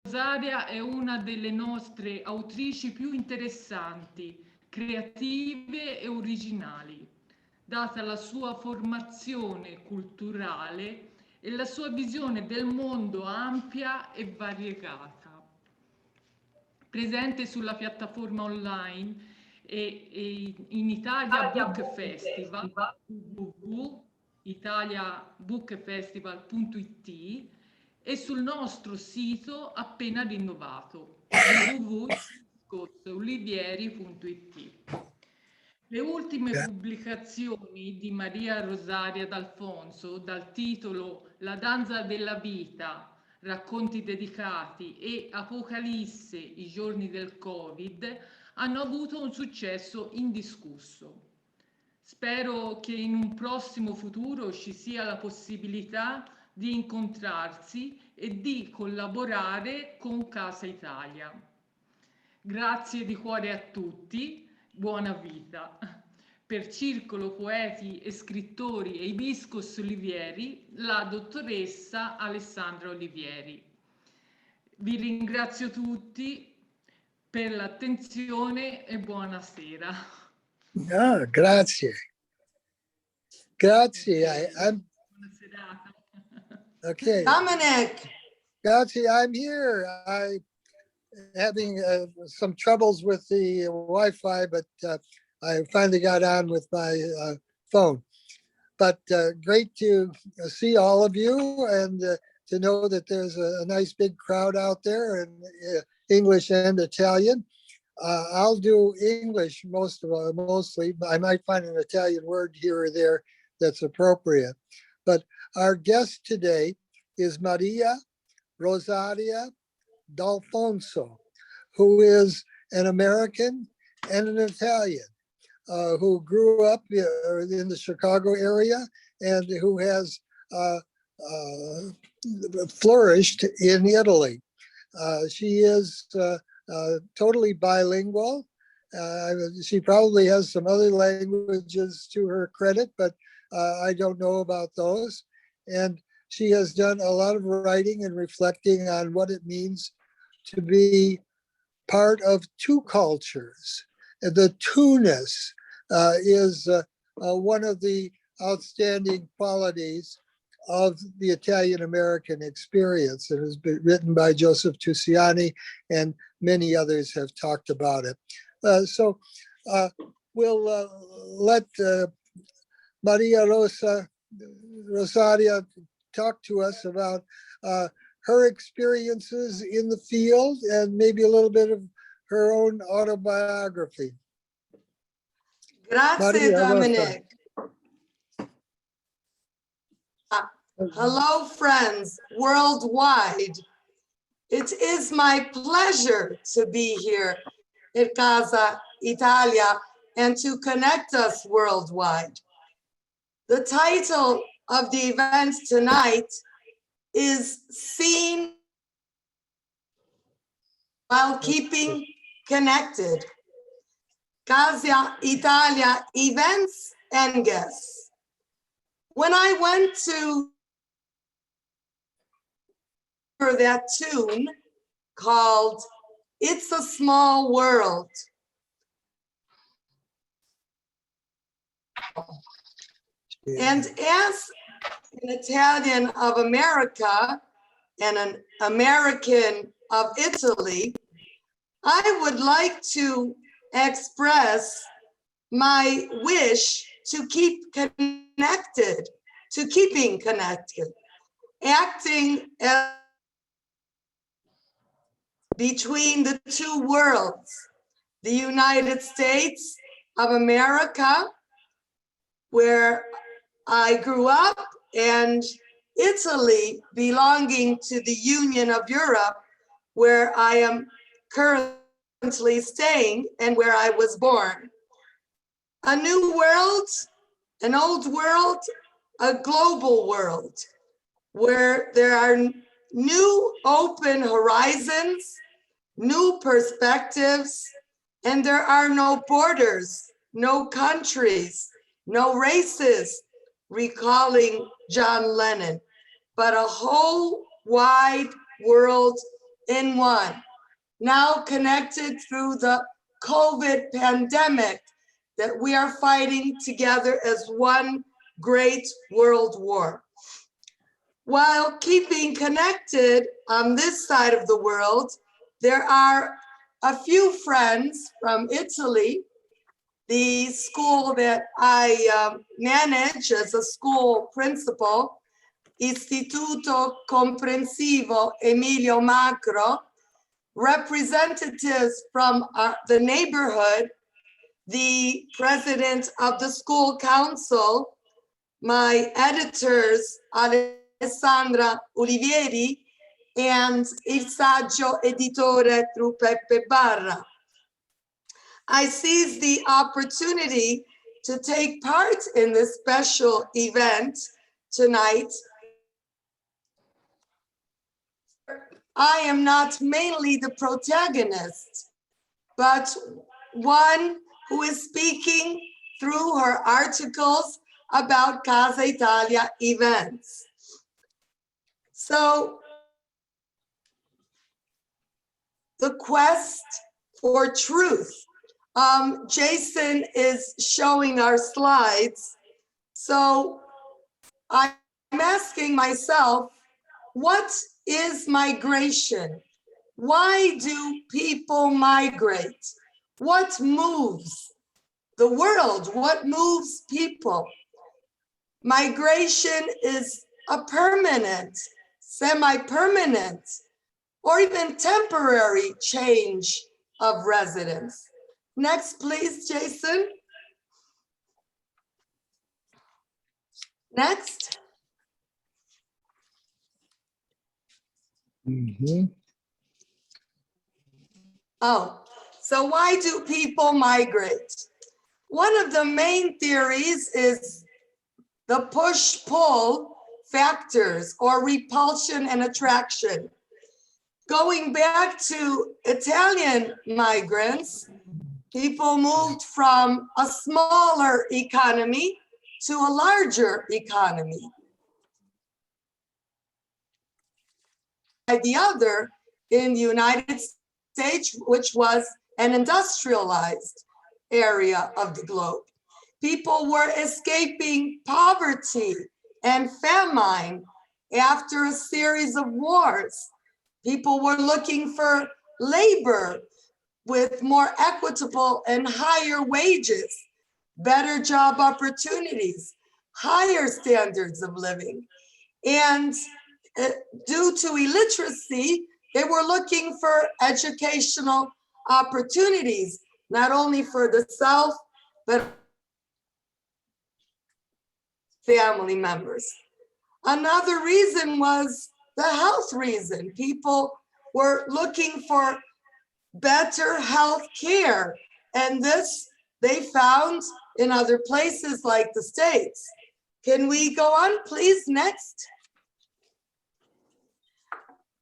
Rosaria è una delle nostre autrici più interessanti, creative e originali, data la sua formazione culturale e la sua visione del mondo ampia e variegata. Presente sulla piattaforma online e in Italia Book Festival, www.italiabookfestival.it e sul nostro sito appena rinnovato www.olivieri.it. Le ultime pubblicazioni di Maria Rosaria D'Alfonso dal titolo La danza della vita, racconti dedicati e Apocalisse, i giorni del Covid, hanno avuto un successo indiscusso. Spero che in un prossimo futuro ci sia la possibilità di incontrarsi e di collaborare con Casa Italia. Grazie di cuore a tutti, buona vita. Per Circolo Poeti e Scrittori e Ibiscus Olivieri, la dottoressa Alessandra Olivieri. Vi ringrazio tutti per l'attenzione e buonasera. Ah, grazie. Grazie. Buona serata. Okay. Dominic. Grazie, I'm here. I'm having some troubles with the Wi-Fi, but I finally got on with my phone. But great to see all of you and to know that there's a nice big crowd out there in English and Italian. I'll do English mostly. I might find an Italian word here or there that's appropriate. But our guest today is Maria Rosaria D'Alfonso, who is an American and an Italian who grew up in the Chicago area and who has flourished in Italy. She is totally bilingual. She probably has some other languages to her credit, but I don't know about those. And she has done a lot of writing and reflecting on what it means to be part of two cultures. The two-ness is one of the outstanding qualities of the Italian-American experience. It has been written by Joseph Tusiani, and many others have talked about it. So we'll let Maria Rosaria talk to us about her experiences in the field and maybe a little bit of her own autobiography. Grazie, Dominic. Hello, friends worldwide. It is my pleasure to be here at Casa Italia and to connect us worldwide. The title of the event tonight is Seen While Keeping Connected. Casa Italia Events and Guests. When I went to that tune called It's a Small World, and as an Italian of America and an American of Italy, I would like to express my wish to keep connected, to keeping connected, acting as between the two worlds, the United States of America, where I grew up, and Italy, belonging to the Union of Europe, where I am currently staying and where I was born. A new world, an old world, a global world, where there are new open horizons, new perspectives, and there are no borders, no countries, no races, recalling John Lennon, but a whole wide world in one, now connected through the COVID pandemic that we are fighting together as one great world war. While keeping connected on this side of the world, there are a few friends from Italy, the school that I manage as a school principal, Istituto Comprensivo Emilio Macro, representatives from the neighborhood, the president of the school council, my editors, Alessandra Olivieri, and Il Saggio Editore through Peppe Barra. I seize the opportunity to take part in this special event tonight. I am not mainly the protagonist, but one who is speaking through her articles about Casa Italia events. So the quest for truth. Jason is showing our slides. So I'm asking myself, what is migration? Why do people migrate? What moves the world? What moves people? Migration is a permanent, semi-permanent, or even temporary change of residence. Next, please, Jason. Next. Oh, so why do people migrate? One of the main theories is the push-pull factors or repulsion and attraction. Going back to Italian migrants, people moved from a smaller economy to a larger economy. The other in the United States, which was an industrialized area of the globe. People were escaping poverty and famine after a series of wars. People were looking for labor with more equitable and higher wages, better job opportunities, higher standards of living. And due to illiteracy, they were looking for educational opportunities, not only for the self, but family members. Another reason was the health reason. People were looking for better health care, and this they found in other places like the States. Can we go on, please? Next.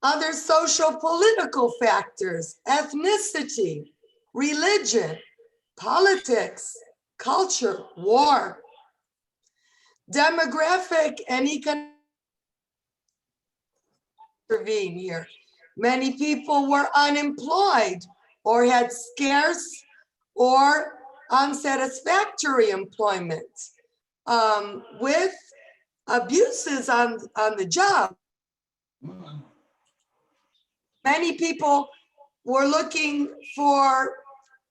Other social political factors: ethnicity, religion, politics, culture, war, demographic and economic intervene here. Many people were unemployed or had scarce or unsatisfactory employment with abuses on the job. Many people were looking for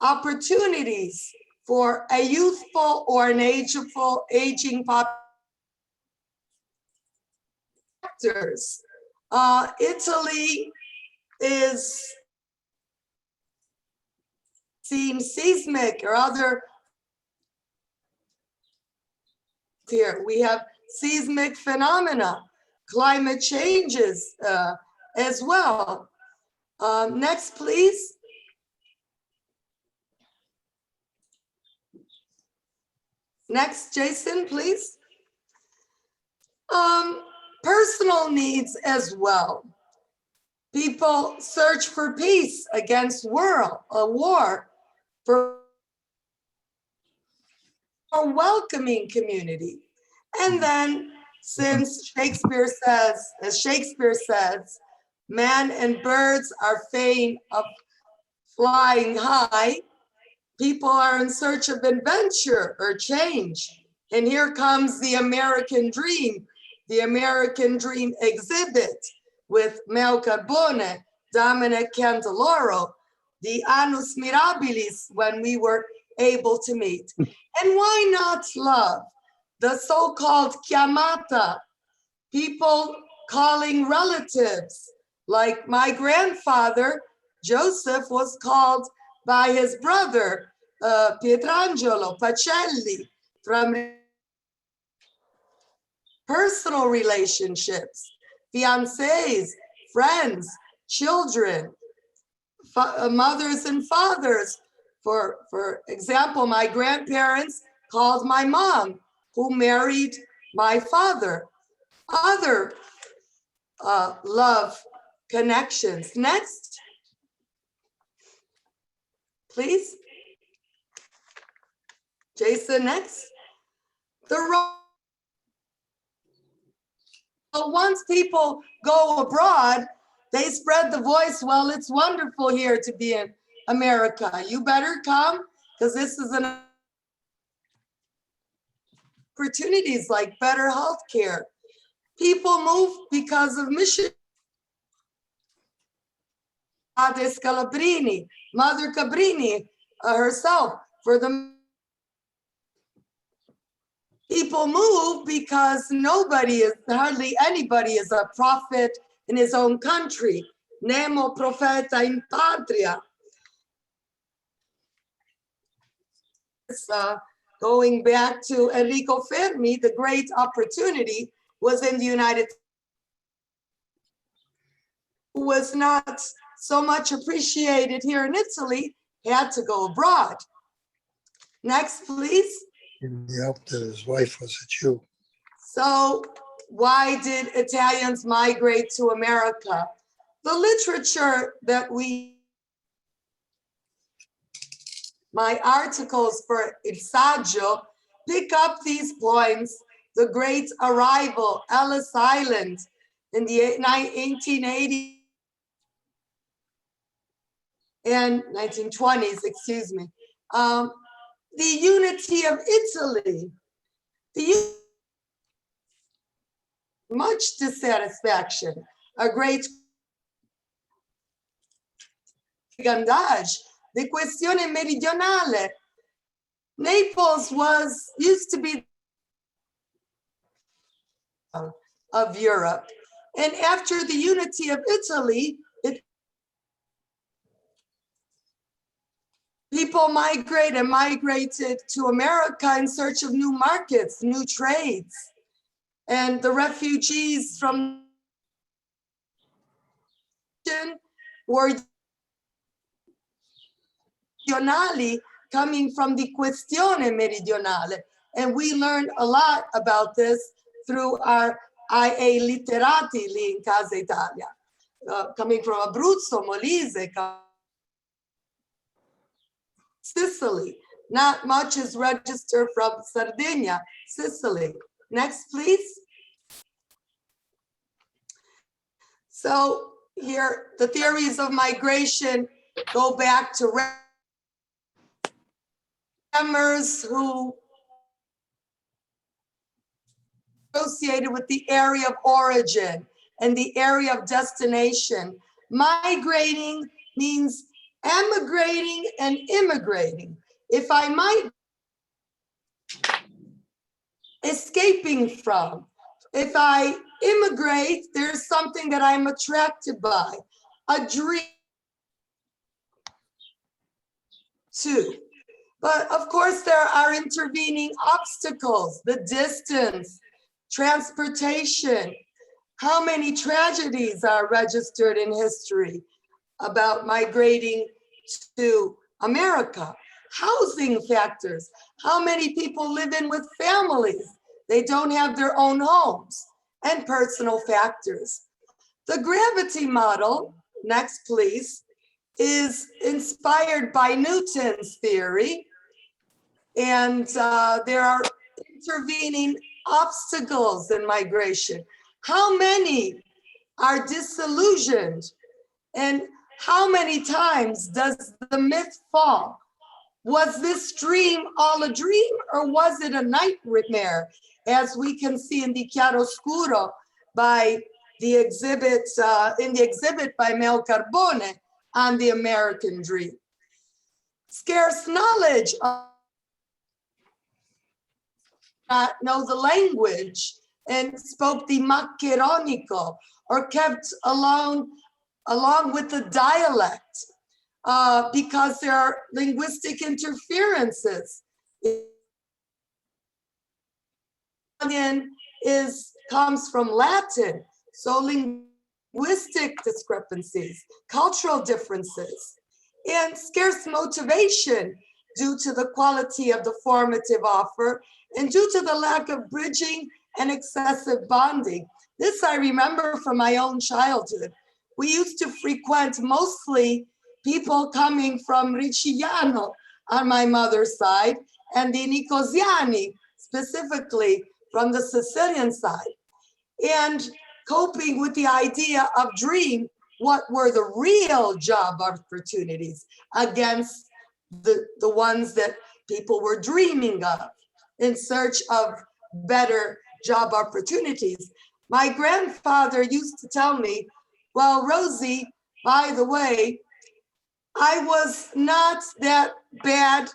opportunities for a youthful or an aging population. Italy is seen seismic or other. Here we have seismic phenomena, climate changes as well. Next, please. Next, Jason, please. Personal needs as well. People search for peace against a war, for a welcoming community. And then, since Shakespeare says, as Shakespeare says, Man and birds are fain of flying high. People are in search of adventure or change. And here comes the American dream exhibit with Mel Carbone, Dominic Candeloro, the Annus Mirabilis when we were able to meet. And why not love? The so-called chiamata, people calling relatives. Like my grandfather, Joseph, was called by his brother, Pietrangelo Pacelli, from personal relationships, fiancés, friends, children, mothers and fathers. For example, my grandparents called my mom, who married my father. Other love connections. Next, please. Jason, next. Once people go abroad, they spread the voice, well, it's wonderful here to be in America. You better come, because this is an opportunities like better health care. People move because of mission. Scalabrini, Mother Cabrini herself, for the people move because hardly anybody is a prophet in his own country. Nemo profeta in patria. Going back to Enrico Fermi, the great opportunity was in the United States, who was not so much appreciated here in Italy, had to go abroad. Next, please. He helped that his wife was a Jew. So why did Italians migrate to America? The literature that my articles for Il Saggio pick up these points. The great arrival, Ellis Island in the 1880s and 1920s, excuse me. The unity of Italy, much dissatisfaction, a great brigandage, the questione meridionale. Naples used to be of Europe. And after the unity of Italy, people migrated to America in search of new markets, new trades. And the refugees from were coming from the questione meridionale. And we learned a lot about this through our IA Literati in Casa Italia, coming from Abruzzo, Molise, Sicily. Not much is registered from Sardinia, Sicily. Next, please. So here, the theories of migration go back to Remmers, who associated with the area of origin and the area of destination. Migrating means emigrating and immigrating. If I might, escaping from. If I immigrate, there's something that I'm attracted by, a dream too. But of course, there are intervening obstacles, the distance, transportation. How many tragedies are registered in history about migrating to America? Housing factors. How many people live in with families? They don't have their own homes, and personal factors. The gravity model, next please, is inspired by Newton's theory. And there are intervening obstacles in migration. How many are disillusioned. And how many times does the myth fall? Was this dream all a dream, or was it a nightmare, as we can see in the Chiaroscuro by the exhibit, in the exhibit by Mel Carbone on the American dream? Scarce knowledge of not know the language and spoke the maccheronico, or kept along with the dialect, because there are linguistic interferences. Italian comes from Latin, so linguistic discrepancies, cultural differences, and scarce motivation due to the quality of the formative offer and due to the lack of bridging and excessive bonding. This I remember from my own childhood. We used to frequent mostly people coming from Ricigliano on my mother's side, and the Nicosiani, specifically from the Sicilian side. And coping with the idea of dream, what were the real job opportunities against the ones that people were dreaming of in search of better job opportunities. My grandfather used to tell me, well, Rosie, by the way, I was not that bad,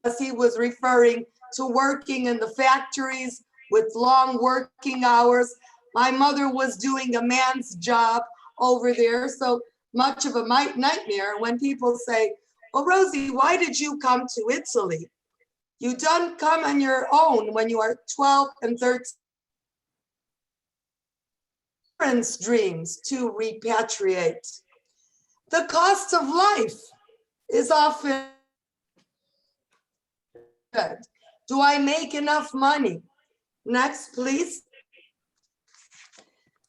as he was referring to working in the factories with long working hours. My mother was doing a man's job over there, so much of a nightmare when people say, well, Rosie, why did you come to Italy? You don't come on your own when you are 12 and 13. Parents' dreams to repatriate. The cost of life is often good. Do I make enough money? Next, please.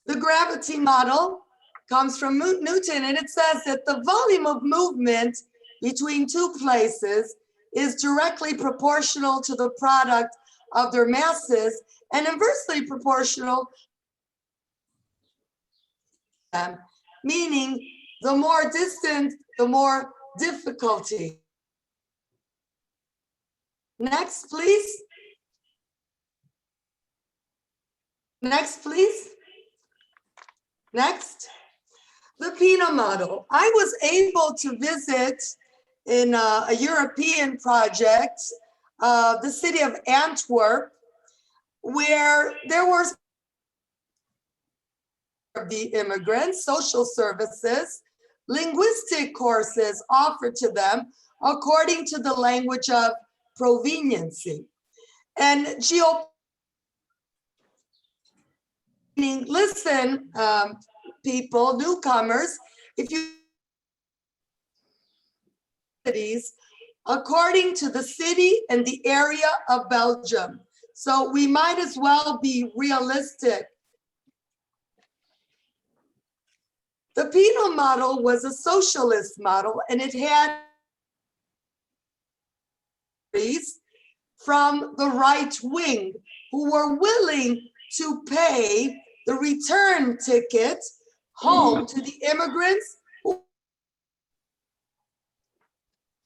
The gravity model comes from Newton, and it says that the volume of movement between two places is directly proportional to the product of their masses and inversely proportional, meaning the more distant, the more difficulty. Next, please. Next, please. Next. The Pino model. I was able to visit in a European project, the city of Antwerp, where there were the immigrants, social services, linguistic courses offered to them according to the language of proveniency. And listen, people, newcomers, if you according to the city and the area of Belgium. So we might as well be realistic. The Pino model was a socialist model, and it had from the right wing who were willing to pay the return ticket home to the immigrants,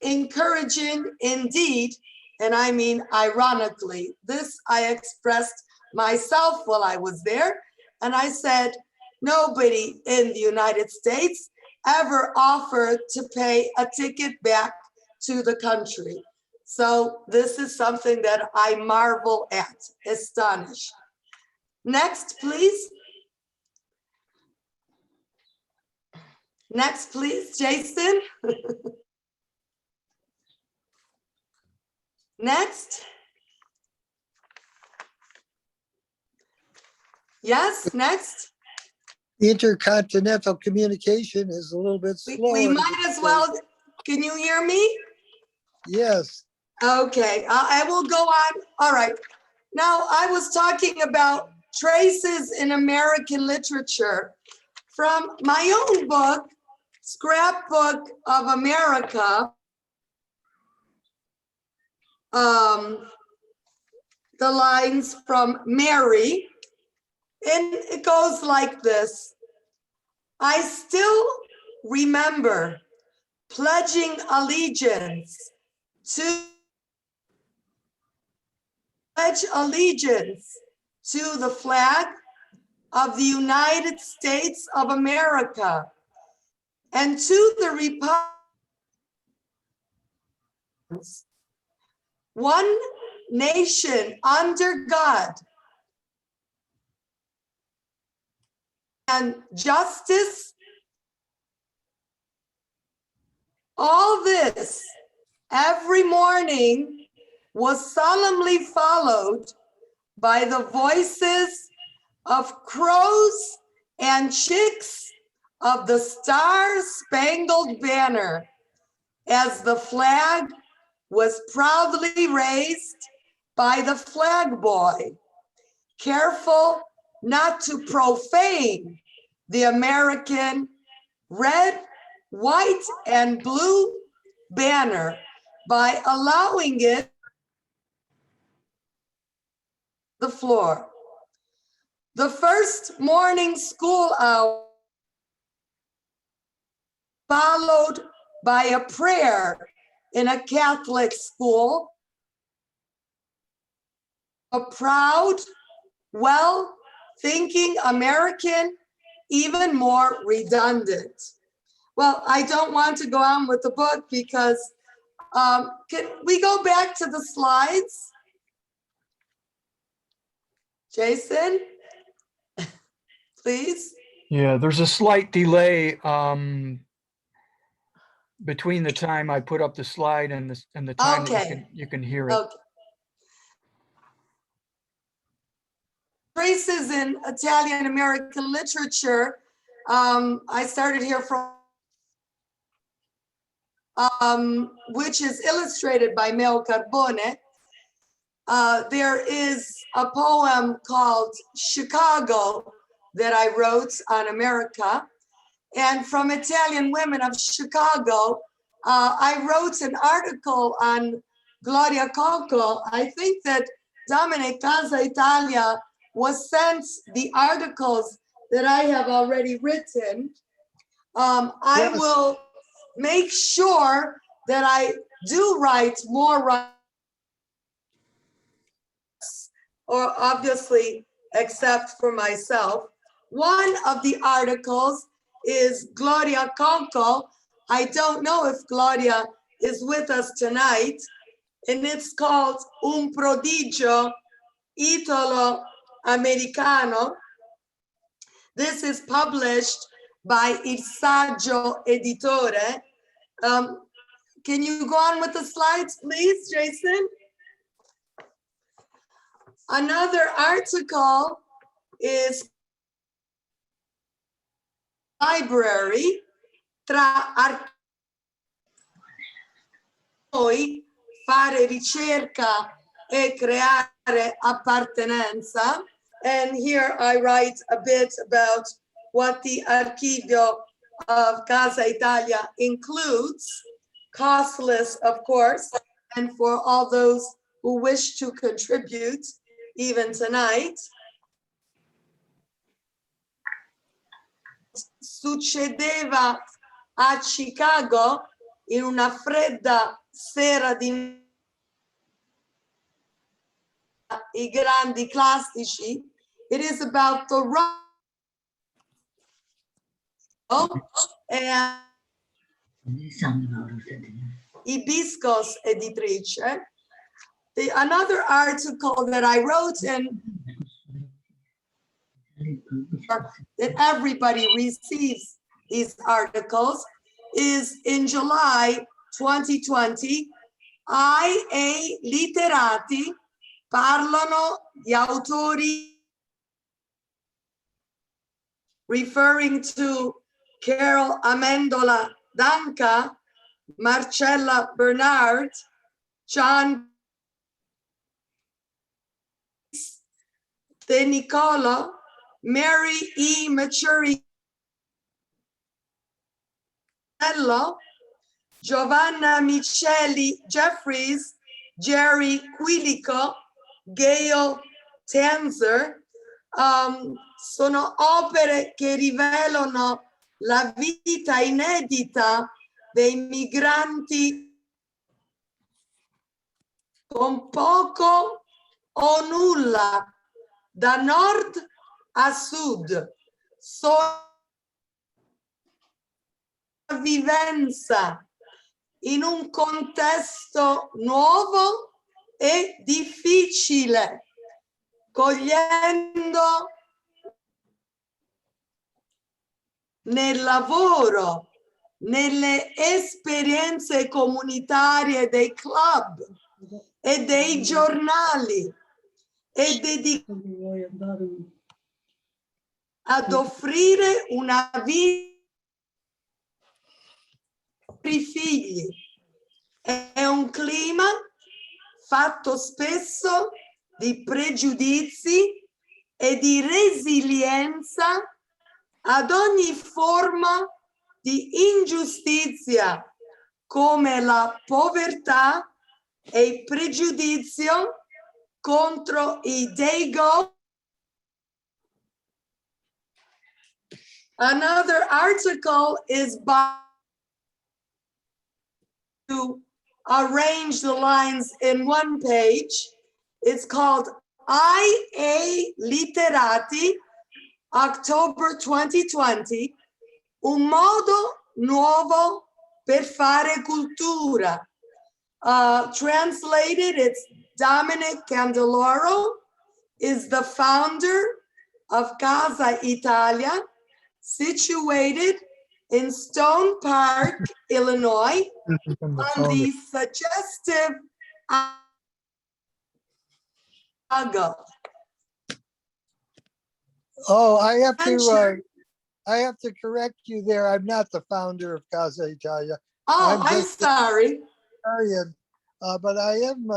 encouraging indeed, and I mean ironically, this I expressed myself while I was there, and I said, nobody in the United States ever offered to pay a ticket back to the country. So this is something that I marvel at, astonished. Next, please. Next, please, Jason. Next. Yes, next. Intercontinental communication is a little bit slower. We might as well, can you hear me? Yes. Okay, I will go on. All right. Now, I was talking about traces in American literature from my own book, Scrapbook of America. The lines from Mary, And it goes like this. I still remember pledging allegiance to the flag of the United States of America and to the republic, one nation under God, and justice. All this every morning was solemnly followed by the voices of crows and chicks of the Star-Spangled Banner as the flag was proudly raised by the flag boy, careful not to profane the American red, white, and blue banner by allowing it the floor. The first morning school hour followed by a prayer in a Catholic school, a proud, well-thinking American, even more redundant. Well, I don't want to go on with the book because can we go back to the slides? Jason, please. Yeah, there's a slight delay between the time I put up the slide and the time that you can hear it. Okay. Traces in Italian American literature. I started here from, which is illustrated by Meo Carbone. There is a poem called Chicago that I wrote on America. And from Italian Women of Chicago, I wrote an article on Gloria Conco. I think that Dominic Casa Italia was sent the articles that I have already written. I will make sure that I do write more, or obviously, except for myself. One of the articles is Gloria Conco. I don't know if Gloria is with us tonight, and it's called Un prodigio italo-americano. This is published by Il Saggio Editore. Can you go on with the slides, please, Jason? Another article is library tra noi fare ricerca e creare appartenenza. And here I write a bit about what the Archivio of Casa Italia includes, costless, of course, and for all those who wish to contribute, even tonight. Succedeva a Chicago in una fredda sera di I grandi classici. It is about the Rome and Hibiscus Editrice. Another article that I wrote, and that everybody receives these articles, is in July 2020. I literati parlano di autori, referring to Carol Amendola Danca, Marcella Bernard, John De Nicola, Mary E. Maturi, Giovanna Micheli Jeffries, Jerry Quilico, Gail Tanzer, sono opere che rivelano la vita inedita dei migranti con poco o nulla da nord a sud, sopravvivenza in un contesto nuovo e difficile, cogliendo nel lavoro, nelle esperienze comunitarie dei club e dei giornali e ad offrire una vita per i figli. È un clima fatto spesso di pregiudizi e di resilienza ad ogni forma di ingiustizia, come la povertà e il pregiudizio contro i Dago. Another article is by to arrange the lines in one page. It's called IA Literati, October 2020, un modo nuovo per fare cultura. Translated, it's Dominic Candeloro is the founder of Casa, Italia, situated in Stone Park, Illinois, on the suggestive Chicago. Oh, I have to correct you there. I'm not the founder of Casa Italia. Oh, I'm sorry. Italian, but I am,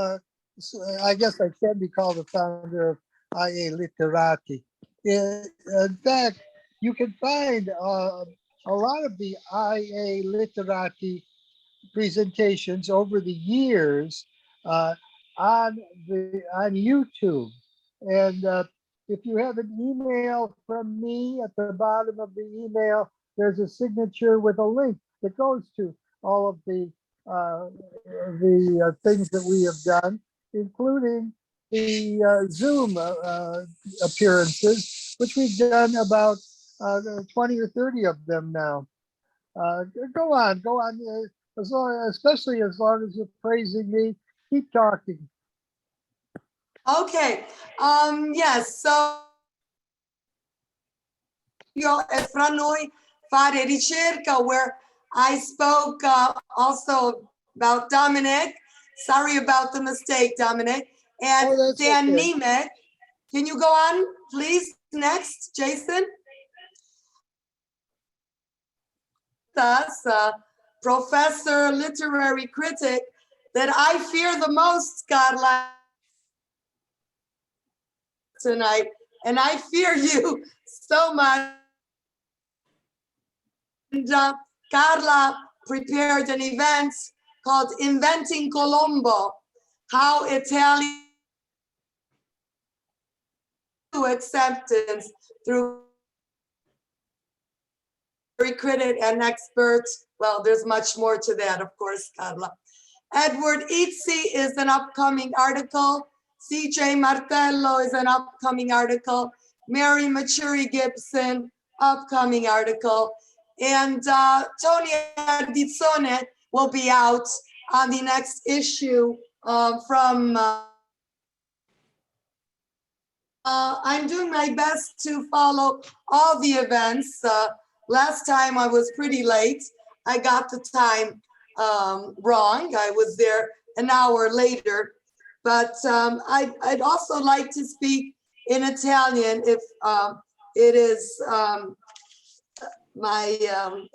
I guess I can be called the founder of IA Literati. In fact, you can find a lot of the IA Literati presentations over the years on YouTube. And if you have an email from me, at the bottom of the email, there's a signature with a link that goes to all of the things that we have done, including the Zoom appearances, which we've done about 20 or 30 of them now. Go on. Especially as long as you're praising me, keep talking. Okay. Yes. So io e fra noi fare ricerca, where I spoke also about Dominic. Sorry about the mistake, Dominic. And Dan okay. Nemec. Can you go on, please? Next, Jason. That's a professor, literary critic that I fear the most, Carla, tonight. And I fear you so much. And Carla prepared an event called Inventing Colombo, how Italian acceptance through critic and experts. Well, there's much more to that, of course, Carla. Edward Izzi is an upcoming article. CJ Martello is an upcoming article. Mary Maturi Gibson, upcoming article. And Tony Ardizzone will be out on the next issue from I'm doing my best to follow all the events. Last time I was pretty late. I got the time wrong. I was there an hour later. But I'd also like to speak in Italian if it is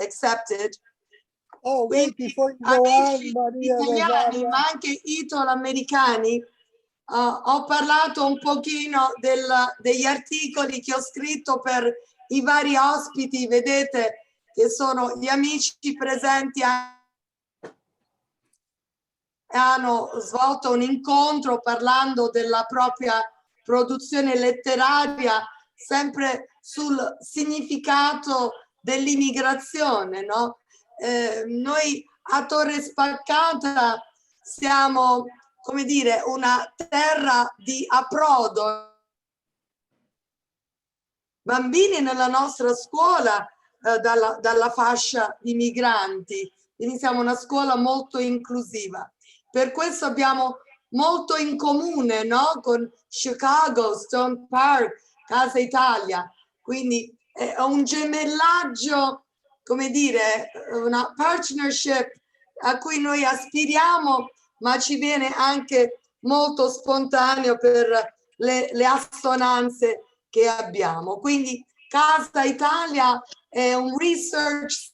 accepted. Oh, wait, before you go on, Maria italiani, Rosaria. ma anche italo-americani, ho parlato un pochino degli articoli che ho scritto per i vari ospiti, vedete che sono gli amici presenti, hanno svolto un incontro parlando della propria produzione letteraria sempre sul significato dell'immigrazione, no? Noi a Torre Spaccata siamo, come dire, una terra di approdo. Bambini nella nostra scuola dalla fascia di migranti, quindi siamo una scuola molto inclusiva. Per questo abbiamo molto in comune, no? Con Chicago, Stone Park, Casa Italia, quindi è un gemellaggio, come dire, una partnership a cui noi aspiriamo, ma ci viene anche molto spontaneo per le assonanze che abbiamo. Quindi Casa Italia è un research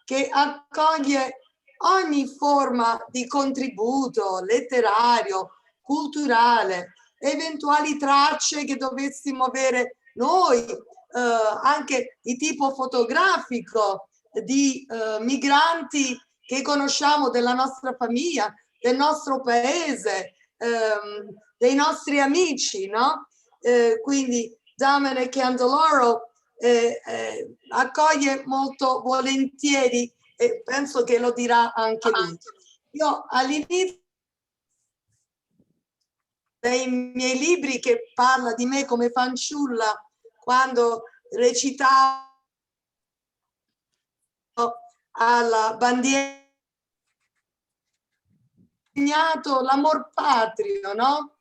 che accoglie ogni forma di contributo letterario, culturale, eventuali tracce che dovessimo avere noi, anche di tipo fotografico, di migranti che conosciamo della nostra famiglia, del nostro paese, dei nostri amici, no? Quindi Dominic Candeloro accoglie molto volentieri e penso che lo dirà anche lui. Io all'inizio dei miei libri che parla di me come fanciulla quando recitavo alla bandiera l'amor patrio, no?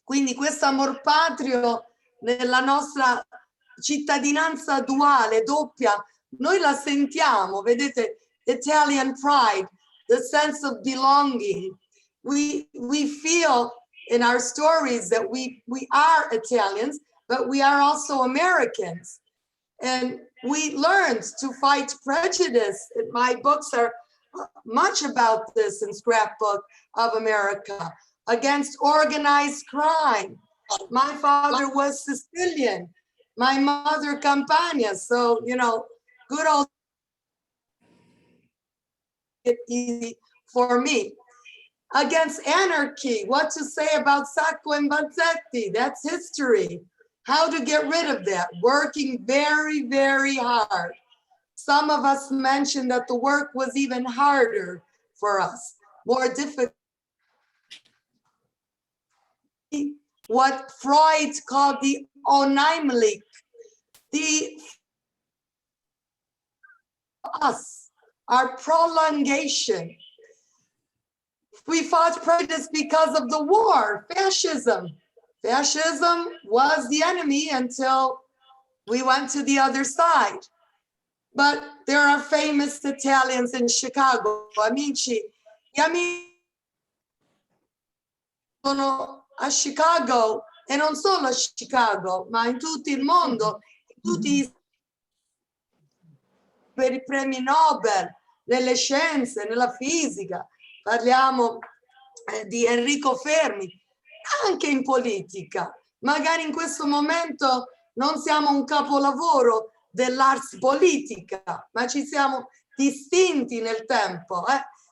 Quindi questo amor patrio nella nostra cittadinanza duale, doppia, noi la sentiamo, vedete, Italian pride, the sense of belonging. We feel in our stories that we are Italians, but we are also Americans. And we learned to fight prejudice. My books are much about this in Scrapbook of America, against organized crime. My father was Sicilian, my mother Campania, so, you know, good old easy for me. Against anarchy, what to say about Sacco and Vanzetti, that's history. How to get rid of that, working very, very hard. Some of us mentioned that the work was even harder for us, more difficult. What Freud called the Onheimlich, the us, our prolongation. We fought prejudice because of the war, fascism. Fascism was the enemy until we went to the other side. But there are famous Italians in Chicago, amici. Gli amici sono a Chicago e non solo a Chicago, ma in tutto il mondo, tutti per i premi Nobel, nelle scienze, nella fisica. Parliamo di Enrico Fermi, anche in politica. Magari in questo momento non siamo un capolavoro dell'ars politica, ma ci siamo distinti nel tempo.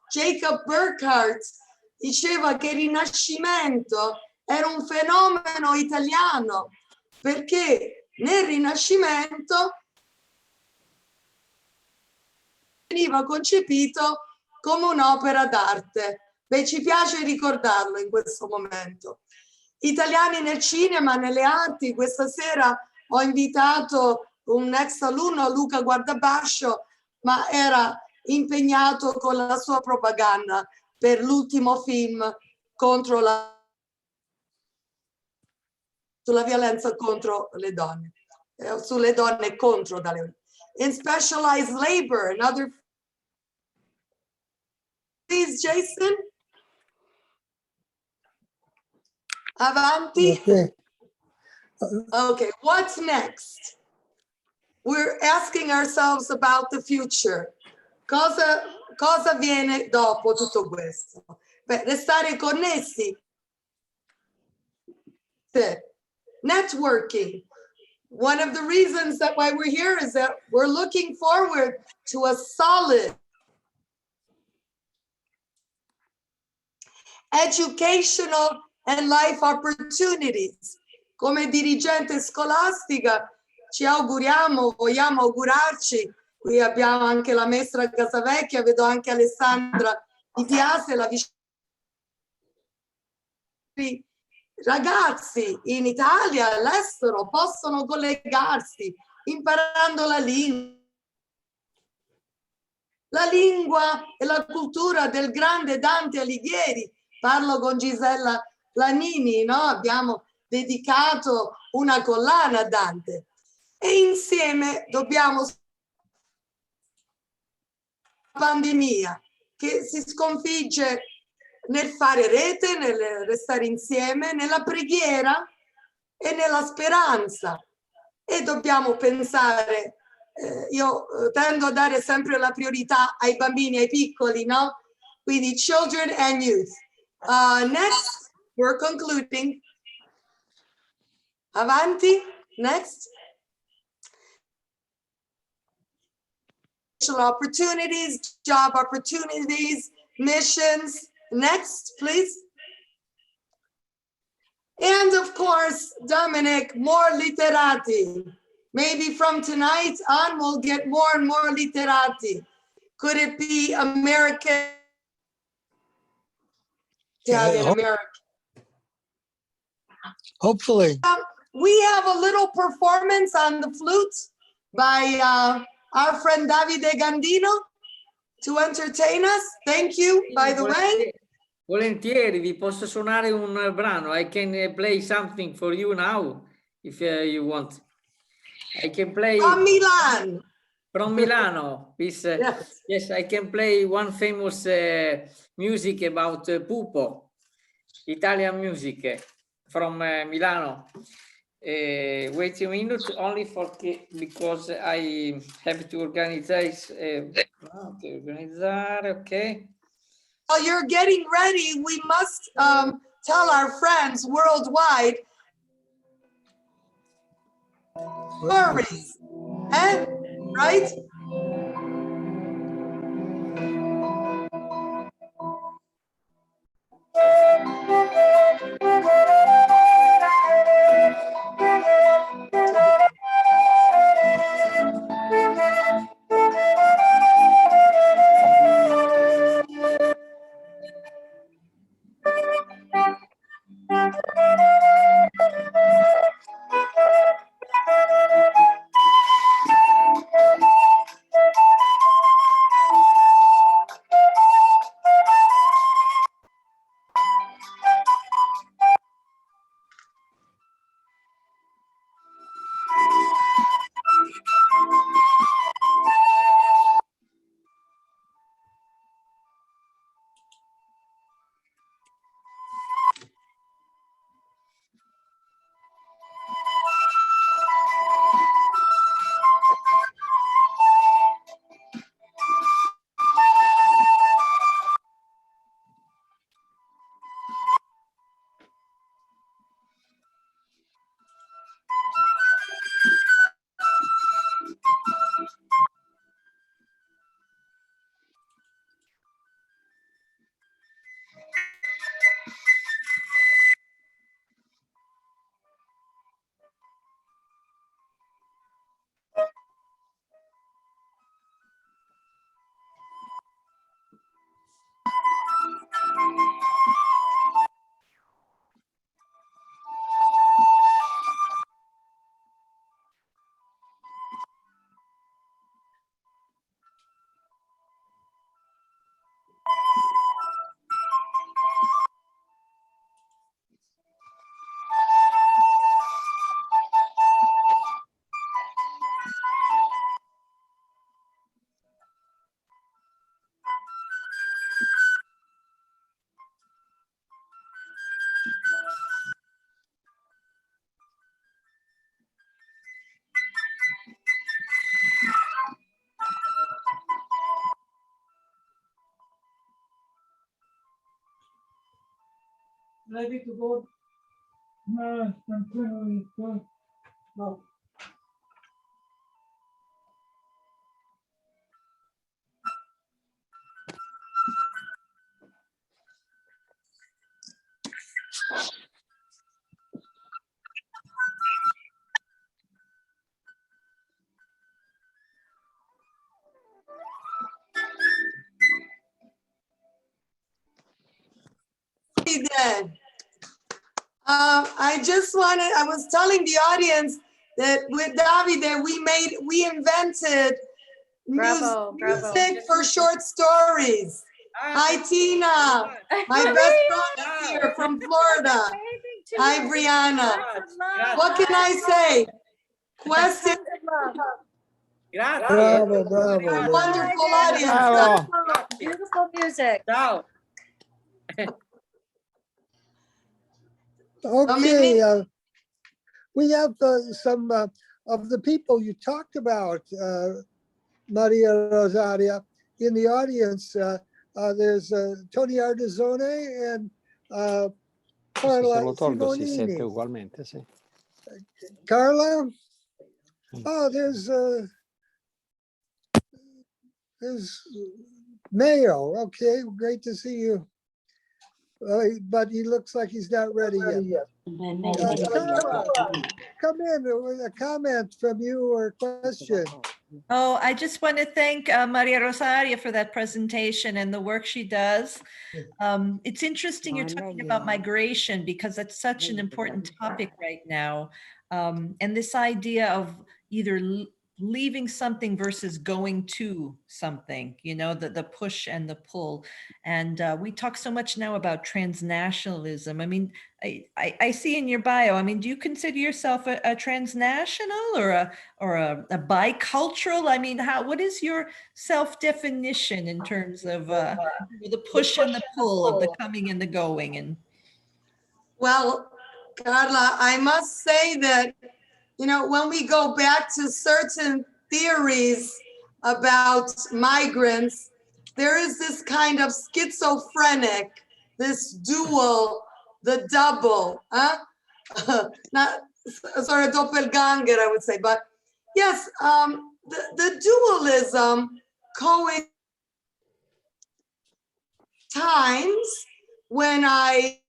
Jacob Burckhardt diceva che il Rinascimento era un fenomeno italiano, perché nel Rinascimento veniva concepito come un'opera d'arte. Beh, ci piace ricordarlo in questo momento. Italiani nel cinema, nelle arti. Questa sera ho invitato un ex alunno, Luca Guardabascio, ma era impegnato con la sua propaganda per l'ultimo film contro sulla violenza contro le donne, sulle donne contro dalle donne. In specialized labor, another. Please, Jason. Avanti. Okay. Okay, what's next? We're asking ourselves about the future. Cosa viene dopo tutto questo? Beh, restare connessi. Networking. One of the reasons that why we're here is that we're looking forward to a solid educational and life opportunities. Come dirigente scolastica ci auguriamo, vogliamo augurarci, qui abbiamo anche la maestra Casavecchia, vedo anche Alessandra Di Piazza, la ragazzi in Italia e all'estero possono collegarsi imparando la lingua e la cultura del grande Dante Alighieri. Parlo con Gisella Lanini, no? Abbiamo dedicato una collana a Dante e insieme dobbiamo pandemia che si sconfigge nel fare rete, nel restare insieme, nella preghiera e nella speranza. E dobbiamo pensare, io tendo a dare sempre la priorità ai bambini, ai piccoli, no? Quindi children and youth. Next, we're concluding. Avanti, next. Opportunities, job opportunities, missions. Next, please. And of course, Dominic, more literati. Maybe from tonight on, we'll get more and more literati. Could it be American, Italian American? Hopefully. We have a little performance on the flute by our friend Davide Gandino to entertain us. Thank you, by the way. Volentieri, vi posso suonare un brano. I can play something for you now, if you want. I can play... From Milan. From Milano. This, yes, I can play one famous music about Pupo, Italian music from Milano. Wait a minute, only for because I have to organize. Okay. While you're getting ready, we must tell our friends worldwide. Stories, right? Ready to go? No. Davide. I was telling the audience that with Davide, we invented music for short stories. Hi, Tina. My best friend is here from Florida. Hi, Brianna. What can I say? Question. Bravo, bravo. Wonderful audience. Bravo. Beautiful music. Ciao. Okay, we have some of the people you talked about, Maria Rosaria, in the audience. There's Tony Ardizzone and Carla Se lo tolgo si Simonini. sente ugualmente, sì. Carla? Oh, there's Mayo. Okay, great to see you. But he looks like he's not ready yet. Carla, come in with a comment from you or question. Oh, I just want to thank Maria Rosaria for that presentation and the work she does. It's interesting you're talking about migration because that's such an important topic right now. And this idea of either leaving something versus going to something, you know, the push and the pull. And we talk so much now about transnationalism. I mean, I see in your bio, I mean, do you consider yourself a transnational or a bicultural? I mean, what is your self-definition in terms of the push and the pull of the coming and the going? And well, Carla, I must say that, you know, when we go back to certain theories about migrants, there is this kind of schizophrenic, this dual, the double, not sort of doppelganger, I would say, but yes, the dualism times when I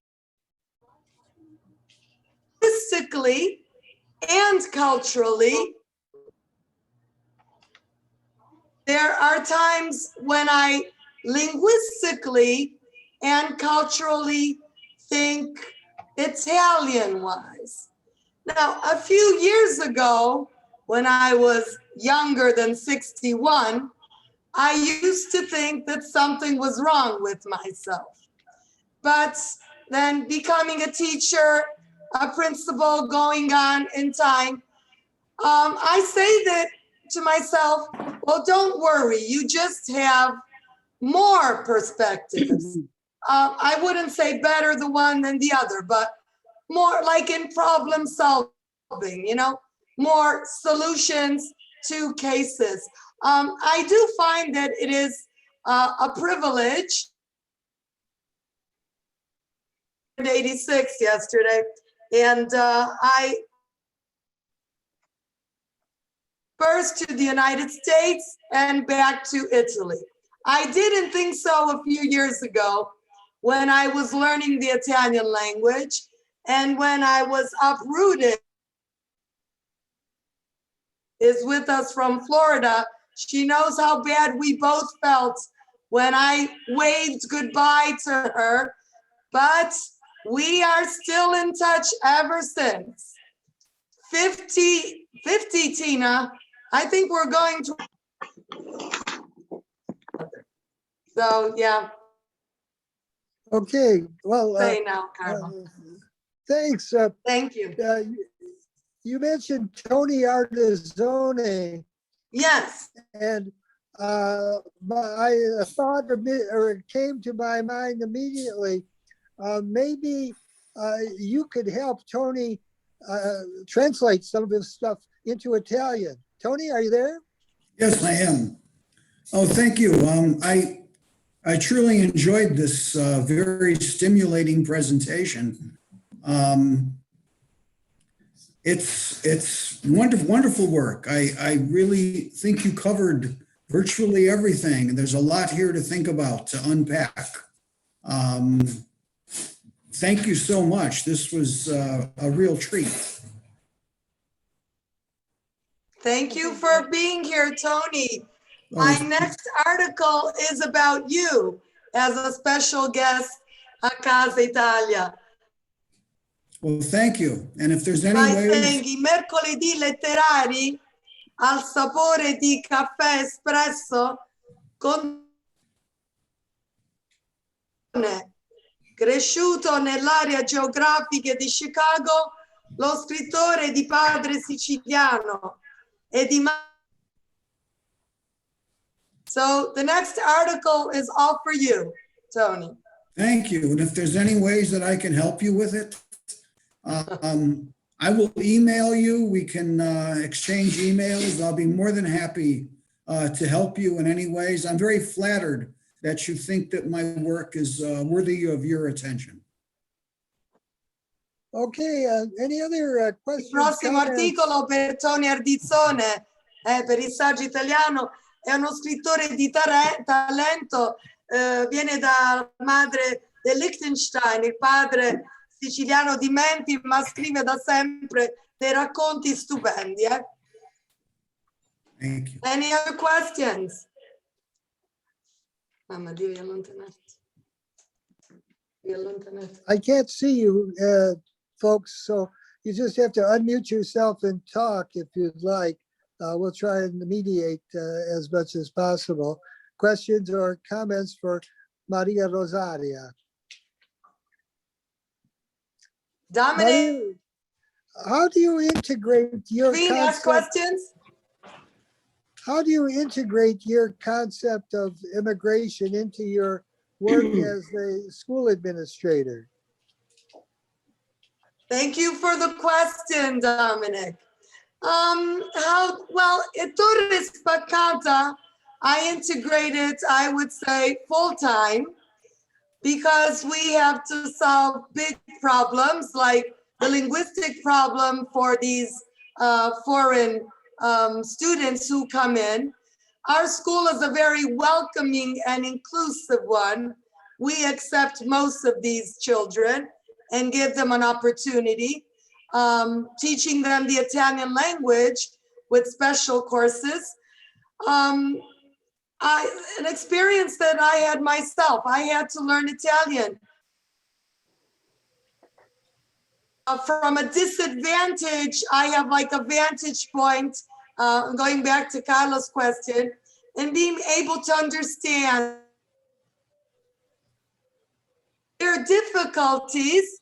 linguistically and culturally, there are times when I linguistically and culturally think Italian-wise. Now, a few years ago, when I was younger than 61, I used to think that something was wrong with myself. But then becoming a teacher, a principal, going on in time, I say that to myself, well, don't worry, you just have more perspectives. I wouldn't say better the one than the other, but more like in problem solving, you know, more solutions to cases. I do find that it is a privilege. 86 yesterday, and I first to the United States and back to Italy. I didn't think so a few years ago when I was learning the Italian language and when I was uprooted. Is with us from Florida. She knows how bad we both felt when I waved goodbye to her, but we are still in touch ever since. 50, Tina. I think we're going to. So, yeah. Okay, well. Say now, Carla. Thanks. Thank you. You mentioned Tony Ardizzone. Yes. And I thought, or it came to my mind immediately, maybe you could help Tony translate some of his stuff into Italian. Tony, are you there? Yes, I am. Oh, thank you. I truly enjoyed this very stimulating presentation. It's wonderful work. I really think you covered virtually everything, and there's a lot here to think about, to unpack. Thank you so much. This was a real treat. Thank you for being here, Tony. My next article is about you as a special guest a Casa Italia. Well, thank you. And if there's any I ways, think i mercoledì letterari al sapore di caffè espresso con cresciuto nell'area geografica di Chicago, lo scrittore di padre siciliano e di So the next article is all for you, Tony. thank you. And if there's any ways that I can help you with it, I will email you. We can exchange emails. I'll be more than happy to help you in any ways. I'm very flattered that you think that my work is worthy of your attention. Okay, any other questions? Il prossimo comments? articolo per Tony Ardizzone, per il saggio italiano, è uno scrittore di talento, viene da madre del Liechtenstein, il padre siciliano di menti, ma scrive da sempre dei racconti stupendi. Thank you. Any other questions? Mamma, devi allontanarti. Devi allontanarti. I can't see you, folks, so you just have to unmute yourself and talk if you'd like. We'll try and mediate as much as possible. Questions or comments for Maria Rosaria? Dominic, Maria, how do you integrate your Green ask concept? questions? How do you integrate your concept of immigration into your work as a school administrator? Thank you for the question, Dominic. Well, at Torre Spaccata, I integrate it, I would say, full-time, because we have to solve big problems like the linguistic problem for these foreign students who come in. Our school is a very welcoming and inclusive one. We accept most of these children and give them an opportunity, teaching them the Italian language with special courses. An experience that I had myself, I had to learn Italian. From a disadvantage, I have like a vantage point, going back to Carla's question, and being able to understand their difficulties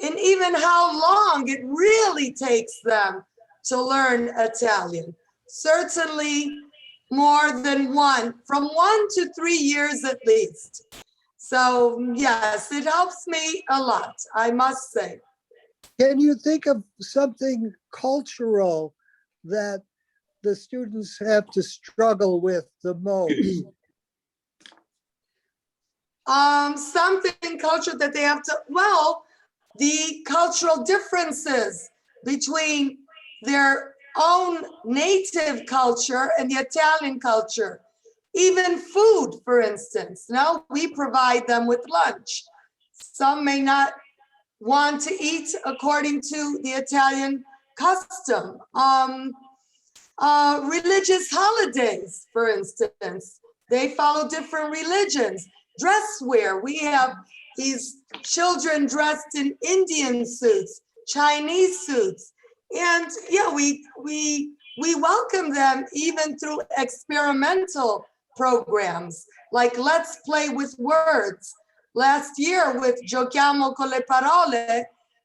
and even how long it really takes them to learn Italian. Certainly more than from 1 to 3 years at least. So yes, it helps me a lot, I must say. Can you think of something cultural that the students have to struggle with the most? Something cultural that they have to, well, the cultural differences between their own native culture and the Italian culture. Even food, for instance. Now we provide them with lunch. Some may not want to eat according to the Italian custom. Religious holidays, for instance, they follow different religions. Dress wear, we have these children dressed in Indian suits, Chinese suits, and yeah, we welcome them even through experimental programs like Let's Play with Words. Last year with Giochiamo con le Parole,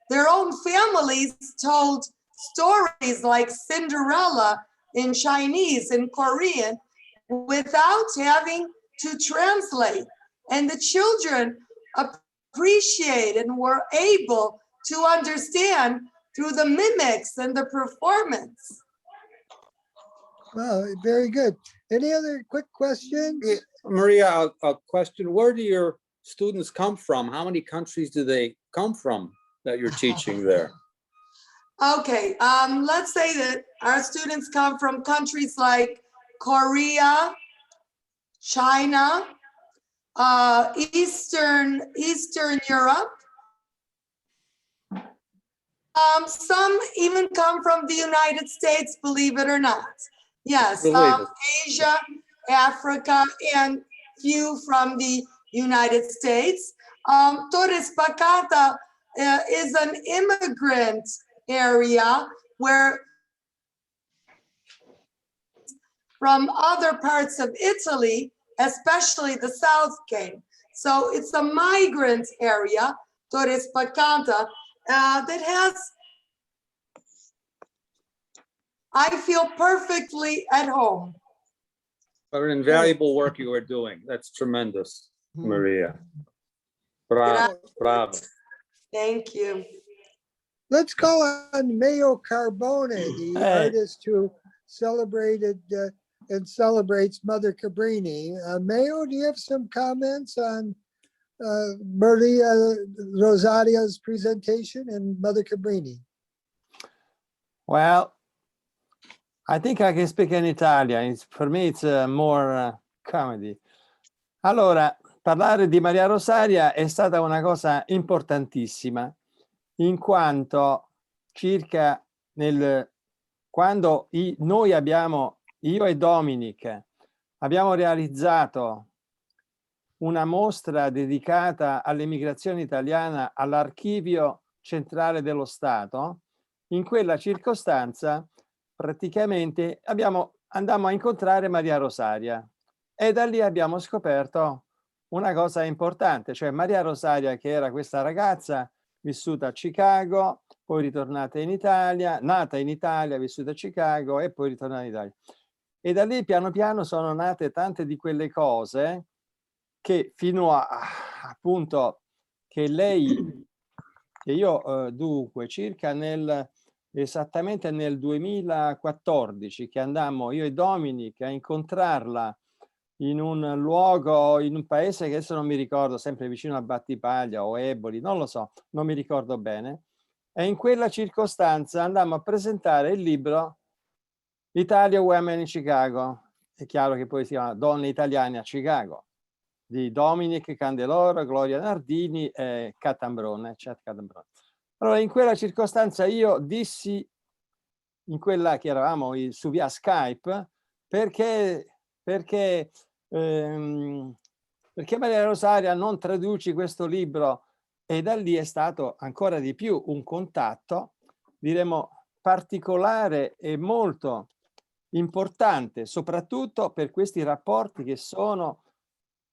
their own families told stories like Cinderella in Chinese and Korean without having to translate. And the children appreciated and were able to understand through the mimics and the performance. Well, very good. Any other quick questions? Maria, a question. Where do your students come from? How many countries do they come from that you're teaching there? Okay, let's say that our students come from countries like Korea, China, Eastern Europe. Some even come from the United States, believe it or not. Yes, Asia, Africa, and few from the United States. Torre Spaccata is an immigrant area where from other parts of Italy, especially the south, came. So it's a migrant area, Torre Spaccata, that has, I feel perfectly at home. What an invaluable work you are doing. That's tremendous, Maria. Bravo, bravo. Thank you. Let's call on Mayo Carbone, the artist who celebrated and celebrates Mother Cabrini. Mayo, do you have some comments on Maria Rosaria's presentation and Mother Cabrini? Well, I think I can speak in Italian. For me, it's more comedy. Allora, parlare di Maria Rosaria è stata una cosa importantissima, in quanto circa quando noi abbiamo, io e Dominic, abbiamo realizzato una mostra dedicata all'emigrazione italiana all'Archivio Centrale dello Stato, in quella circostanza praticamente andammo a incontrare Maria Rosaria e da lì abbiamo scoperto una cosa importante, cioè Maria Rosaria, che era questa ragazza vissuta a Chicago, poi ritornata in Italia, nata in Italia, vissuta a Chicago e poi ritornata in Italia. E da lì piano piano sono nate tante di quelle cose che fino a appunto che io dunque circa esattamente nel 2014 che andammo io e Dominic a incontrarla in un luogo, in un paese che adesso non mi ricordo, sempre vicino a Battipaglia o Eboli, non lo so, non mi ricordo bene. E in quella circostanza andammo a presentare il libro Italia, Women in Chicago. È chiaro che poi si chiama Donne Italiane a Chicago, di Dominic Candeloro, Gloria Nardini e Cat Ambrone. Allora, in quella circostanza io dissi, in quella che eravamo su via Skype, perché Maria Rosaria non traduci questo libro, e da lì è stato ancora di più un contatto, diremo, particolare e molto importante, soprattutto per questi rapporti che sono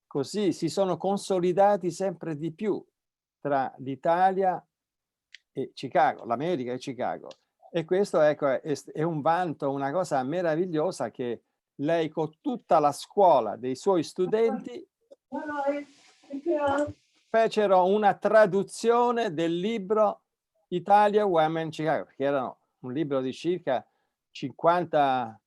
così, si sono consolidati sempre di più tra l'Italia e Chicago, l'America e Chicago. E questo, ecco, è un vanto, una cosa meravigliosa che lei con tutta la scuola dei suoi studenti fecero una traduzione del libro Italia, Women in Chicago, che era un libro di circa 50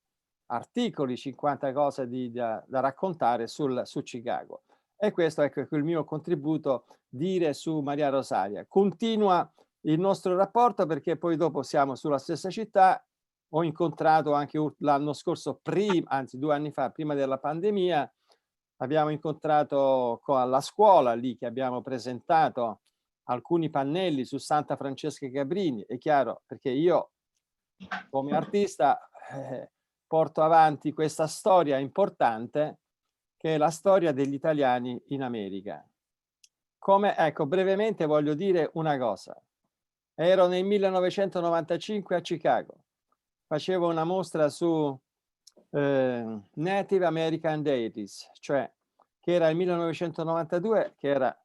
articoli, 50 cose da raccontare su Chicago. E questo ecco il mio contributo dire su Maria Rosaria. Continua il nostro rapporto perché poi dopo siamo sulla stessa città. Ho incontrato anche l'anno scorso, anzi 2 anni fa, prima della pandemia, abbiamo incontrato alla scuola lì che abbiamo presentato alcuni pannelli su Santa Francesca Cabrini. È chiaro, perché io come artista porto avanti questa storia importante che è la storia degli italiani in America. Ecco, brevemente voglio dire una cosa. Ero nel 1995 a Chicago. Facevo una mostra su Native American Deities, cioè che era il 1992, che era,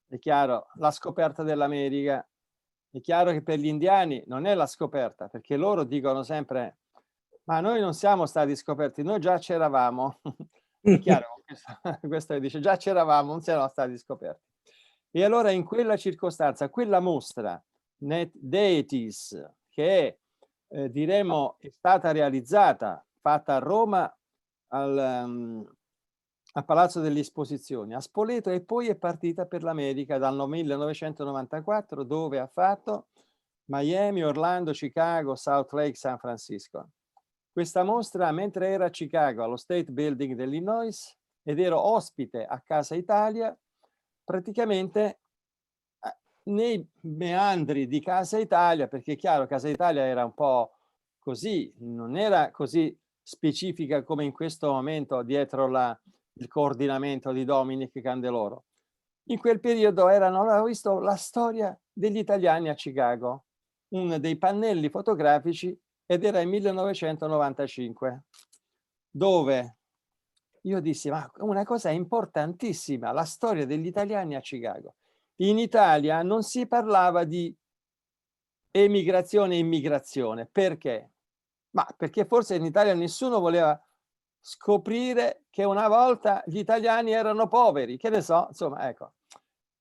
è chiaro, la scoperta dell'America. È chiaro che per gli indiani non è la scoperta, perché loro dicono sempre, ma noi non siamo stati scoperti, noi già c'eravamo. È chiaro, questo dice, già c'eravamo, non siamo stati scoperti. E allora in quella circostanza, quella mostra, Deities, che diremo è stata realizzata, fatta a Roma al Palazzo delle Esposizioni, a Spoleto, e poi è partita per l'America dal 1994, dove ha fatto Miami, Orlando, Chicago, South Lake, San Francisco. Questa mostra, mentre era a Chicago, allo State Building dell'Illinois, ed ero ospite a Casa Italia, praticamente nei meandri di Casa Italia, perché è chiaro, Casa Italia era un po' così, non era così specifica come in questo momento dietro il coordinamento di Dominic Candeloro. In quel periodo avevo visto la storia degli italiani a Chicago, uno dei pannelli fotografici, ed era il 1995, dove io dissi, ma una cosa importantissima, la storia degli italiani a Chicago. In Italia non si parlava di emigrazione e immigrazione. Perché? Ma perché forse in Italia nessuno voleva scoprire che una volta gli italiani erano poveri, che ne so, insomma, ecco.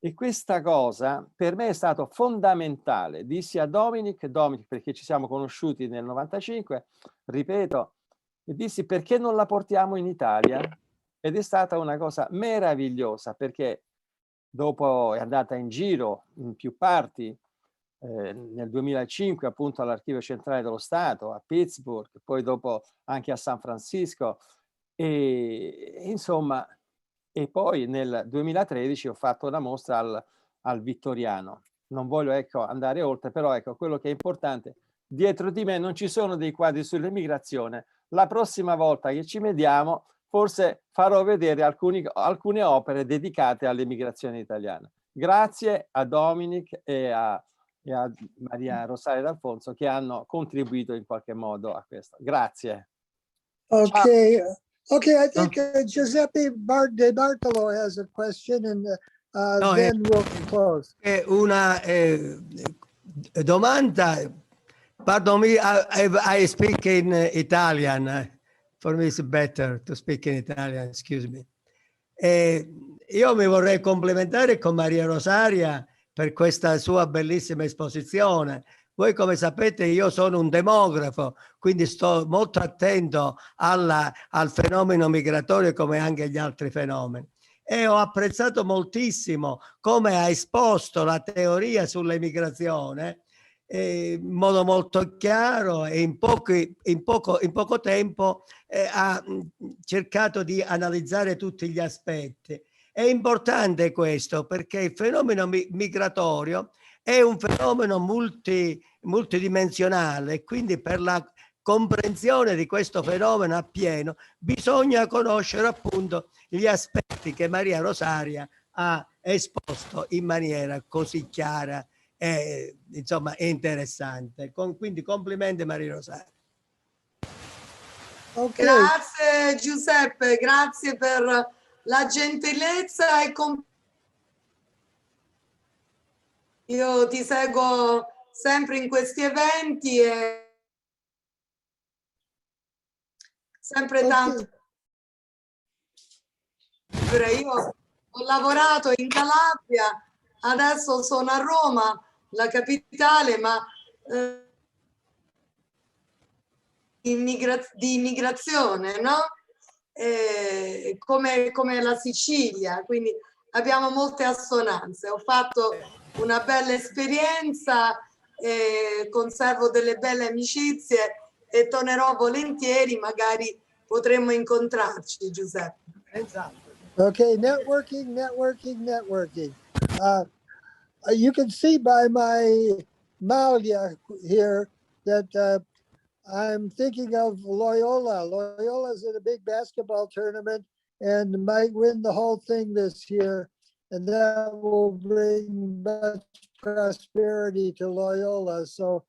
E questa cosa per me è stato fondamentale. Dissi a Dominic, perché ci siamo conosciuti nel 95, ripeto, e dissi perché non la portiamo in Italia? Ed è stata una cosa meravigliosa, perché dopo è andata in giro in più parti, nel 2005 appunto all'Archivio Centrale dello Stato, a Pittsburgh, poi dopo anche a San Francisco, e insomma, e poi nel 2013 ho fatto una mostra al Vittoriano. Non voglio andare oltre, però ecco, quello che è importante, dietro di me non ci sono dei quadri sull'emigrazione. La prossima volta che ci vediamo forse farò vedere alcune opere dedicate all'emigrazione italiana. Grazie a Dominic e a Maria Rosaria D'Alfonso che hanno contribuito in qualche modo a questo. Grazie. Okay. Ciao. Okay, I think Giuseppe De Bartolo has a question, and no, then we'll close. Una domanda. Pardon me, I speak in Italian. For me it's better to speak in Italian, excuse me. Io mi vorrei complimentare con Maria Rosaria per questa sua bellissima esposizione. Voi come sapete io sono un demografo, quindi sto molto attento al fenomeno migratorio come anche agli altri fenomeni. E ho apprezzato moltissimo come ha esposto la teoria sull'emigrazione in modo molto chiaro e in poco tempo ha cercato di analizzare tutti gli aspetti. È importante questo perché il fenomeno migratorio è un fenomeno multidimensionale, quindi per la comprensione di questo fenomeno appieno bisogna conoscere appunto gli aspetti che Maria Rosaria ha esposto in maniera così chiara e insomma interessante. Quindi complimenti Maria Rosaria. Okay. Grazie Giuseppe, grazie per la gentilezza e io ti seguo sempre in questi eventi e sempre tanto. Io ho lavorato in Calabria, adesso sono a Roma, la capitale, ma di immigrazione, no? Come la Sicilia, quindi abbiamo molte assonanze. Ho fatto una bella esperienza, conservo delle belle amicizie e tornerò volentieri, magari potremmo incontrarci, Giuseppe. Okay, networking. You can see by my maglia here that I'm thinking of Loyola. Loyola's in a big basketball tournament and might win the whole thing this year. And that will bring much prosperity to Loyola. So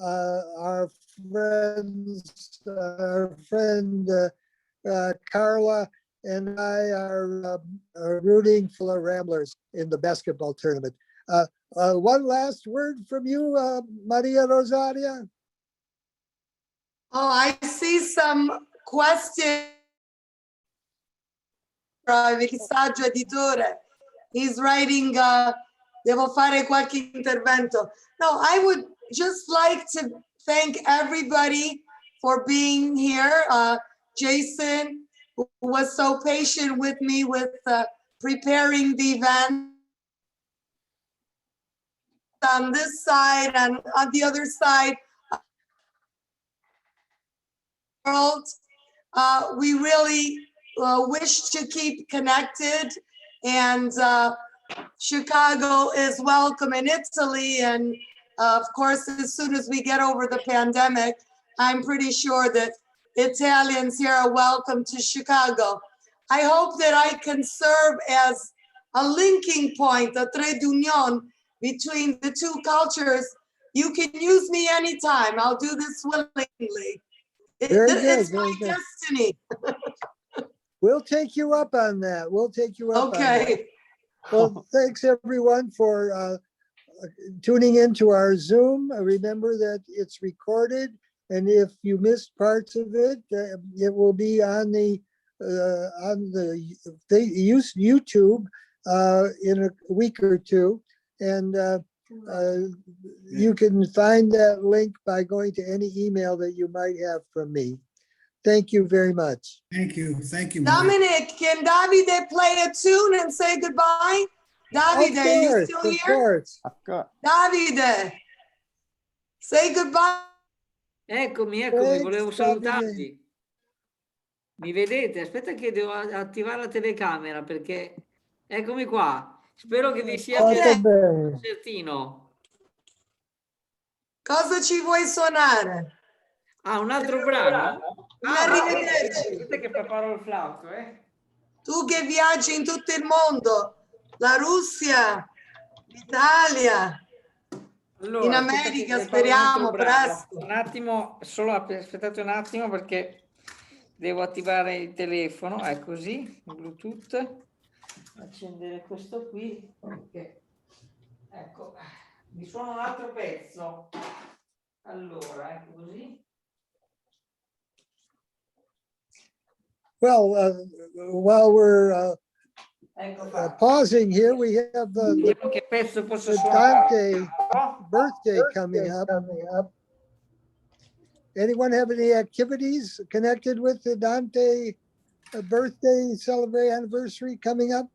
our friend Carla and I are rooting for the Ramblers in the basketball tournament. One last word from you, Maria Rosaria. Oh, I see some questions from il saggio editore. He's writing, devo fare qualche intervento. No, I would just like to thank everybody for being here. Jason, who was so patient with me with preparing the event. On this side and on the other side, world. We really wish to keep connected, and Chicago is welcome in Italy, and of course as soon as we get over the pandemic, I'm pretty sure that Italians here are welcome to Chicago. I hope that I can serve as a linking point, a trait d'union between the two cultures, you can use me anytime. I'll do this willingly. It's my destiny. We'll take you up on that. We'll take you up on that. Okay. Well, thanks everyone for tuning into our Zoom. Remember that it's recorded, and if you missed parts of it, it will be on the YouTube in a week or two, and you can find that link by going to any email that you might have from me. Thank you very much. Thank you. Thank you. Dominic, can Davide play a tune and say goodbye? Davide, are you still here? Of course. Davide, say goodbye. Eccomi, volevo salutarvi. Mi vedete? Aspetta che devo attivare la telecamera perché eccomi qua. Spero che vi sia piaciuto il concertino. Cosa ci vuoi suonare? Ah, un altro brano? Arrivederci. Aspetta che preparo il flauto, Tu che viaggi in tutto il mondo, la Russia, l'Italia, allora, in America speriamo presto. Un attimo, solo aspettate un attimo perché devo attivare il telefono, è così, il Bluetooth. Accendere questo qui, perché ecco, mi suona un altro pezzo. Allora, ecco così. Well, while we're pausing here, we have the Dante birthday coming up. Anyone have any activities connected with the Dante birthday anniversary coming up?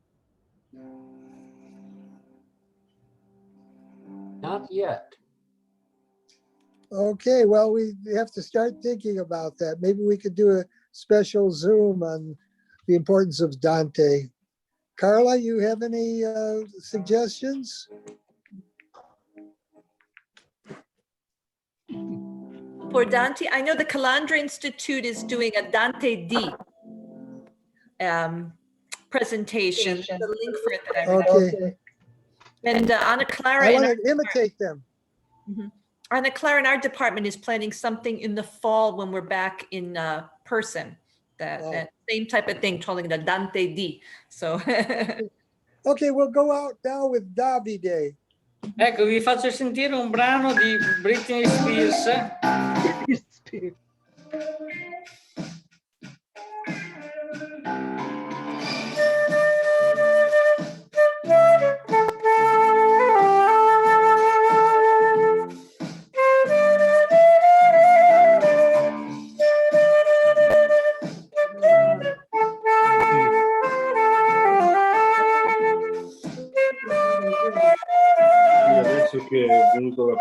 Not yet. Okay, well, we have to start thinking about that. Maybe we could do a special Zoom on the importance of Dante. Carla, you have any suggestions? For Dante, I know the Calandra Institute is doing a Dante D presentation. There's a link for it that I read. Okay. And Anna Clara. I want to imitate them. Anna Clara in our department is planning something in the fall when we're back in person. That same type of thing, calling it a Dante D. So. Okay, we'll go out now with Davide. Ecco, vi faccio sentire un brano di Britney Spears. Adesso che è venuto la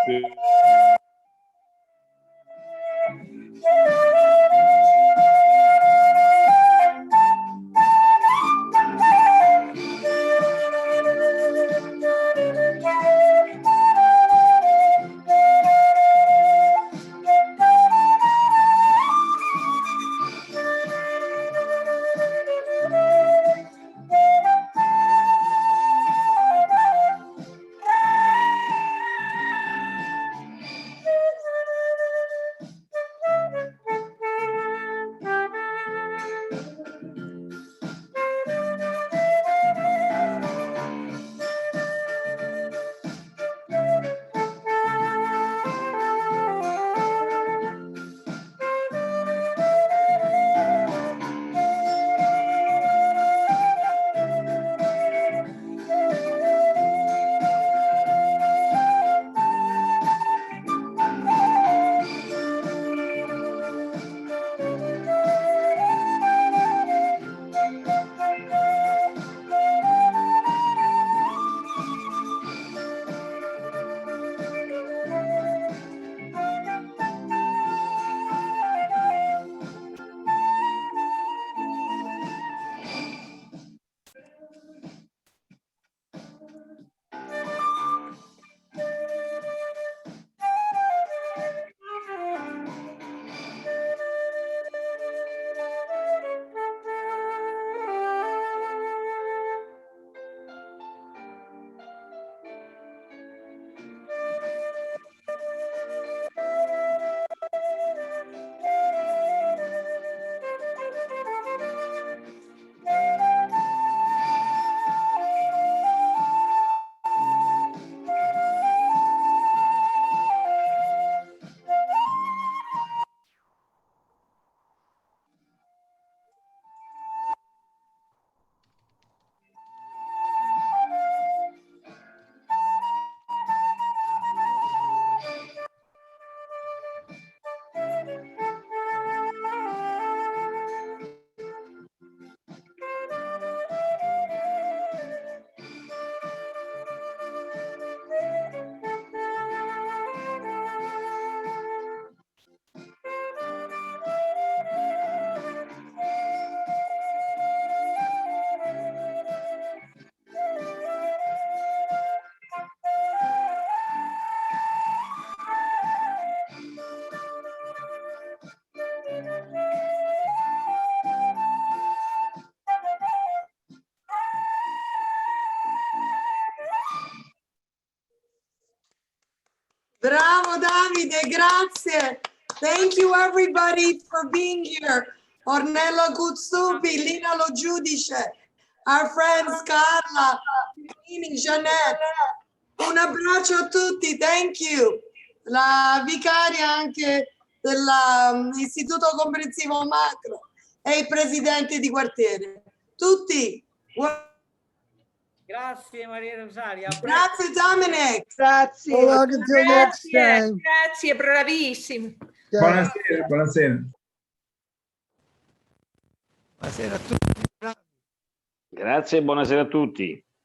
Bravo Davide, grazie. Thank you everybody for being here. Ornella Guzzupi, Lina Lo Giudice, our friends Carla, Jeanette. Un abbraccio a tutti, thank you. La vicaria anche dell'Istituto Comprensivo Macro e i presidenti di quartiere. Tutti. Grazie Maria Rosaria. Grazie Dominic. Grazie. Well, until next time. Grazie, bravissimi. Buonasera, buonasera. Buonasera a tutti. Grazie e buonasera a tutti.